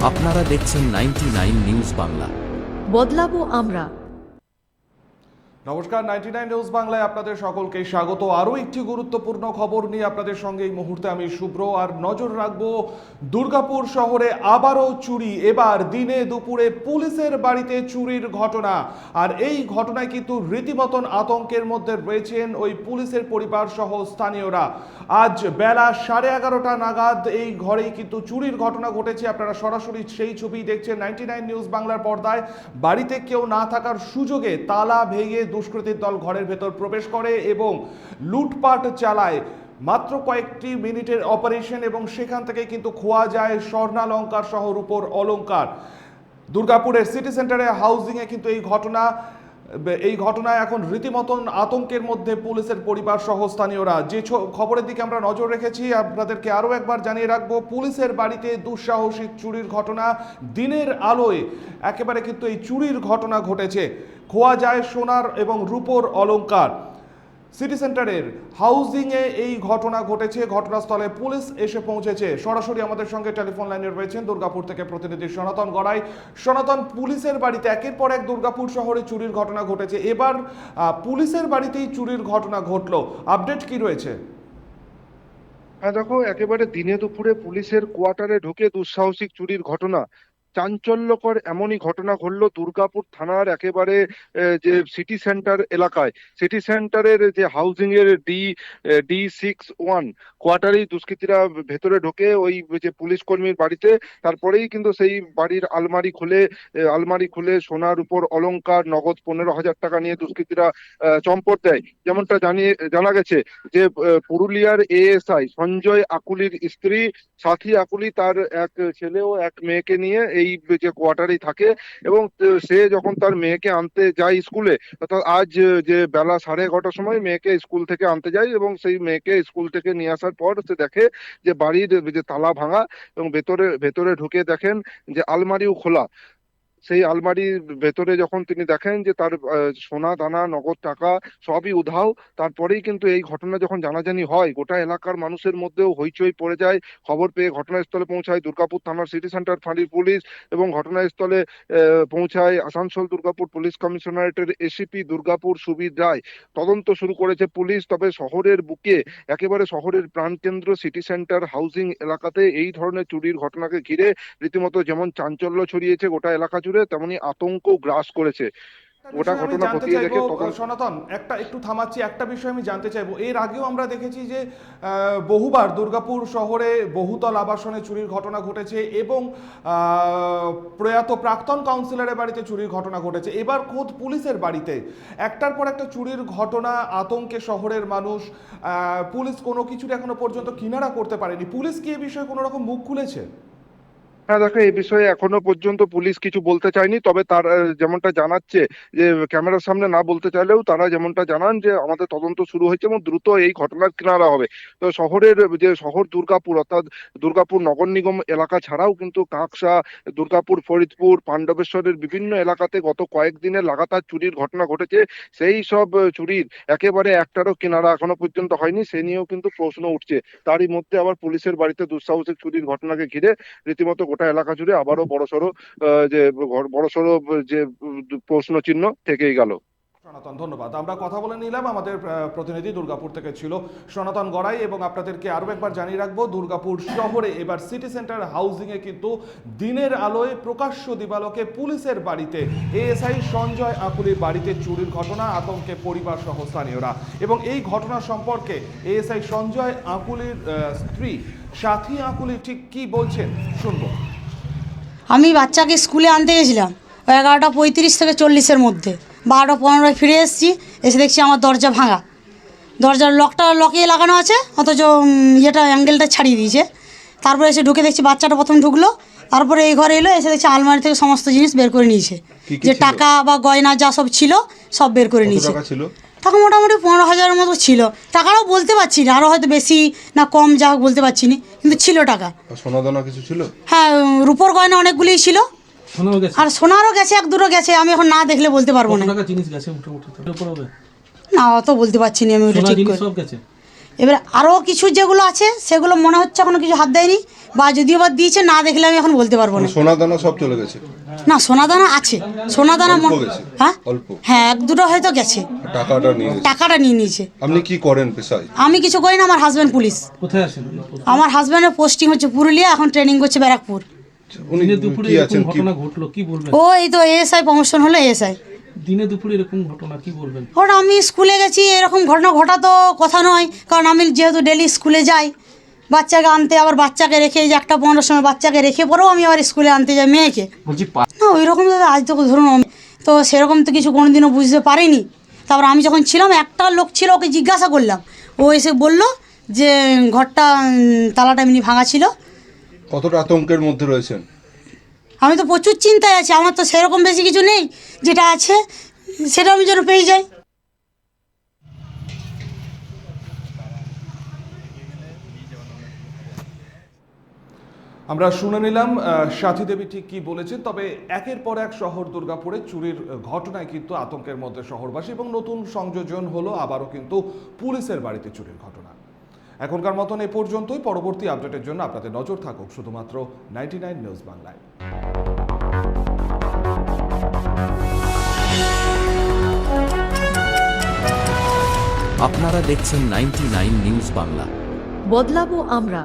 আপনারা দেখছেন 99 নিউজ বাংলা। বদলাবো আমরা। নমস্কার, 99 নিউজ বাংলায় আপনাদের সকলকে স্বাগত। আরও একটি গুরুত্বপূর্ণ খবর নিয়ে আপনাদের সঙ্গে এই মুহূর্তে আমি শুভ্র। আর নজর রাখবো দুর্গাপুর শহরে আবারও চুরি। এবার দিনে দুপুরে পুলিশের বাড়িতে চুরির ঘটনা। আর এই ঘটনায় কিন্তু রীতিমতন আতঙ্কের মধ্যে রয়েছেন ওই পুলিশের পরিবার সহ স্থানীয়রা। আজ বেলা 11:30 নাগাদ এই ঘরেই কিন্তু চুরির ঘটনা ঘটেছে। আপনারা সরাসরি সেই ছবি দেখছেন 99 নিউজ বাংলার পর্দায়। বাড়িতে কেউ না থাকার সুযোগে তালা ভেঙে দুষ্কৃতীর দল ঘরের ভেতর প্রবেশ করে এবং লুটপাট চালায়। মাত্র কয়েকটি মিনিটের অপারেশন এবং সেখান থেকে কিন্তু খোয়া যায় স্বর্ণালঙ্কার সহ রূপোর অলঙ্কার। দুর্গাপুরের সিটি সেন্টারে হাউজিংয়ে কিন্তু এই ঘটনায় এখন রীতিমতন আতঙ্কের মধ্যে পুলিশের পরিবার সহ স্থানীয়রা। যে খবরের দিকে আমরা নজর রেখেছি আপনাদেরকে আরও একবার জানিয়ে রাখবো, পুলিশের বাড়িতে দুঃসাহসিক চুরির ঘটনা। দিনের আলোয় একেবারে কিন্তু এই চুরির ঘটনা ঘটেছে। খোয়া যায় সোনার এবং রূপোর অলঙ্কার। সিটি সেন্টারের হাউজিংয়ে এই ঘটনা ঘটেছে। ঘটনাস্থলে পুলিশ এসে পৌঁছেছে। সরাসরি আমাদের সঙ্গে টেলিফোন লাইনে রয়েছেন দুর্গাপুর থেকে প্রতিনিধি সনাতন গড়াই। সনাতন, পুলিশের বাড়িতে একের পর এক দুর্গাপুর শহরে চুরির ঘটনা ঘটেছে, এবার পুলিশের বাড়িতেই চুরির ঘটনা ঘটলো, আপডেট কি রয়েছে? হ্যাঁ দেখো, একেবারে দিনে দুপুরে পুলিশের কোয়ার্টারে ঢুকে দুঃসাহসিক চুরির ঘটনা। চাঞ্চল্যকর এমনই ঘটনা ঘটলো দুর্গাপুর থানার একেবারে যে সিটি সেন্টার এলাকায়। সিটি সেন্টারের যে হাউজিং এর D61 কোয়ার্টারেই দুষ্কৃতীরা ভেতরে ঢোকে ওই যে পুলিশ কর্মীর বাড়িতে। তারপরেই কিন্তু সেই বাড়ির আলমারি খুলে সোনার উপর অলংকার নগদ 15,000 টাকা নিয়ে দুষ্কৃতীরা চম্পট দেয়। যেমনটা জানা গেছে যে পুরুলিয়ার ASI সঞ্জয় আকুলির স্ত্রী সাথী আকুলি তার এক ছেলে ও এক মেয়েকে নিয়ে এই যে কোয়ার্টারেই থাকে এবং সে যখন তার মেয়েকে আনতে যায় স্কুলে, অর্থাৎ আজ যে বেলা 11:30 সময় মেয়েকে স্কুল থেকে আনতে যায় এবং সেই মেয়েকে স্কুল থেকে নিয়ে আসার পর সে দেখে যে বাড়ির যে তালা ভাঙা এবং ভেতরে ঢুকে দেখেন যে আলমারিও খোলা। সেই আলমারির ভেতরে যখন তিনি দেখেন যে তার সোনা দানা নগদ টাকা সবই উধাও, তারপরেই কিন্তু এই ঘটনা যখন জানাজানি হয় গোটা এলাকার মানুষের মধ্যেও হইচই পড়ে যায়। খবর পেয়ে ঘটনাস্থলে পৌঁছায় দুর্গাপুর থানার সিটি সেন্টার ফাঁড়ির পুলিশ এবং ঘটনাস্থলে পৌঁছায় আসানসোল দুর্গাপুর পুলিশ কমিশনারেটের ACP দুর্গাপুর সুবীর রায়। তদন্ত শুরু করেছে পুলিশ। তবে শহরের বুকে একেবারে শহরের প্রাণকেন্দ্র সিটি সেন্টার হাউজিং এলাকাতে এই ধরনের চুরির ঘটনাকে ঘিরে রীতিমতো যেমন চাঞ্চল্য ছড়িয়েছে গোটা এলাকা জুড়ে, তেমনি আতঙ্ক গ্রাস করেছে। ওটা ঘটনা ঘটিয়ে দেখে সনাতন, একটু থামাচ্ছি, একটা বিষয় আমি জানতে চাইবো। এর আগেও আমরা দেখেছি যে বহুবার দুর্গাপুর শহরে বহুতল আবাসনে চুরির ঘটনা ঘটেছে এবং প্রয়াত প্রাক্তন কাউন্সিলরের বাড়িতে চুরির ঘটনা ঘটেছে। এবার খোদ পুলিশের বাড়িতে একটার পর একটা চুরির ঘটনা। আতঙ্কে শহরের মানুষ। পুলিশ কোনো কিছুর এখনো পর্যন্ত কিনারা করতে পারেনি। পুলিশ কি এ বিষয়ে কোনো রকম মুখ খুলেছে? হ্যাঁ দেখো, এই বিষয়ে এখনো পর্যন্ত পুলিশ কিছু বলতে চায়নি। তবে তারা যেমনটা জানাচ্ছে যে ক্যামেরার সামনে না বলতে চাইলেও তারা যেমনটা জানান যে আমাদের তদন্ত শুরু হয়েছে এবং দ্রুত এই ঘটনার কিনারা হবে। তো শহরের যে শহর দুর্গাপুর অর্থাৎ দুর্গাপুর নগর নিগম এলাকা ছাড়াও কিন্তু কাঁকসা, দুর্গাপুর, ফরিদপুর, পাণ্ডবেশ্বরের বিভিন্ন এলাকাতে গত কয়েকদিনে লাগাতার চুরির ঘটনা ঘটেছে। সেই সব চুরির একেবারে একটারও কিনারা এখনো পর্যন্ত হয়নি, সে নিয়েও কিন্তু প্রশ্ন উঠছে। তারই মধ্যে আবার পুলিশের বাড়িতে দুঃসাহসিক চুরির ঘটনাকে ঘিরে রীতিমতো গোটা এলাকা জুড়ে আবারও বড়সড় যে প্রশ্ন চিহ্ন থেকেই গেল। সনাতন, ধন্যবাদ। আমরা কথা বলে নিলাম, আমাদের প্রতিনিধি দুর্গাপুর থেকে ছিল সনাতন গড়াই। এবং আপনাদেরকে আরও একবার জানিয়ে রাখবো, দুর্গাপুর শহরে এবার সিটি সেন্টার হাউজিংয়ে কিন্তু দিনের আলোয় প্রকাশ্য দিবালোকে পুলিশের বাড়িতে ASI সঞ্জয় আকুলির বাড়িতে চুরির ঘটনা। আতঙ্কে পরিবার সহ স্থানীয়রা। এবং এই ঘটনা সম্পর্কে ASI সঞ্জয় আকুলির স্ত্রী সাথী আকুলি ঠিক কি বলছেন শুনবো। আমি বাচ্চাকে স্কুলে আনতে গেছিলাম 11:35 থেকে 40-এর মধ্যে। 12:15 ফিরে এসেছি, এসে দেখছি আমার দরজা ভাঙা। দরজার লকে লাগানো আছে, অথচ অ্যাঙ্গেলটা ছাড়িয়ে দিয়েছে। তারপরে এসে ঢুকে দেখছি বাচ্চাটা প্রথম ঢুকলো, তারপরে এই ঘরে এলো, এসে দেখছি আলমারি থেকে সমস্ত জিনিস বের করে নিয়েছে। যে টাকা বা গয়না যা সব ছিল সব বের করে নিয়েছে। টাকা মোটামুটি 15,000-এর মতো ছিল। টাকাটাও বলতে পারছি না, আরও হয়তো বেশি না কম, যা হোক বলতে পারছি না, কিন্তু ছিল টাকা। সোনা দানা কিছু ছিল? হ্যাঁ, রূপোর গয়না অনেকগুলিই ছিল, আর সোনারও গেছে, 1-2 গেছে। আমি এখন না দেখলে বলতে পারবো না। না, অত বলতে পারছি না আমি ওটা ঠিক করে। এবারে আরও কিছু যেগুলো আছে সেগুলো মনে হচ্ছে এখনো কিছু হাত দেয়নি। বা যদিও বা দিয়েছে, না দেখলে আমি এখন বলতে পারবো না। সোনা দানা সব চলে গেছে? না, সোনাদানা আছে, সোনাদানা অল্প গেছে? হ্যাঁ অল্প? হ্যাঁ, এক দুটো হয়তো গেছে। টাকাটা নিয়ে গেছে? টাকাটা নিয়ে নিয়েছে। আপনি কি করেন পেশায়? আমি কিছু করি না, আমার হাজব্যান্ড পুলিশ। কোথায় আছেন? আমার হাজব্যান্ডের পোস্টিং হচ্ছে পুরুলিয়া, এখন ট্রেনিং করছে ব্যারাকপুর। উনি দিনে দুপুরে কি এরকম আছেন কি? ঘটনা ঘটলো, কি বলবেন? ও এই তো এএসআই প্রমোশন হলো, এএসআই। দিনে দুপুরে এরকম ঘটনা কি বলবেন? ওটা আমি স্কুলে গেছি, এরকম ঘটনা ঘটা তো কথা নয়, কারণ আমি যেহেতু ডেলি স্কুলে যাই বাচ্চাকে আনতে, আবার বাচ্চাকে রেখে এই যে 1:15 সময় বাচ্চাকে রেখে পরেও আমি আবার স্কুলে আনতে যাই মেয়েকে। বলছি না ওই রকম দাদা আজ তো ধরুন তো সেরকম তো কিছু কোনোদিনও বুঝতে পারিনি। তারপর আমি যখন ছিলাম, একটা লোক ছিল, ওকে জিজ্ঞাসা করলাম, ও এসে বলল যে ঘরটা তালাটা এমনি ভাঙা ছিল। কতটা আতঙ্কের মধ্যে রয়েছেন? আমি তো প্রচুর চিন্তায় আছি, আমার তো সেরকম বেশি কিছু নেই, যেটা আছে সেটা আমি যেন পেয়ে যাই। আমরা শুনে নিলাম সাথী দেবী ঠিক কি বলেছেন। তবে একের পর এক শহর দুর্গাপুরে চুরির ঘটনায় কিন্তু আতঙ্কের মধ্যে শহরবাসী, এবং নতুন সংযোজন হলো আবারও কিন্তু পুলিশের বাড়িতে চুরির ঘটনা। এখনকার মতন এ পর্যন্তই। পরবর্তী আপডেটের জন্য আপনাদের নজর থাকুক শুধুমাত্র 99 নিউজ বাংলায়। আপনারা দেখছেন 99 নিউজ বাংলা। বদলাবো আমরা।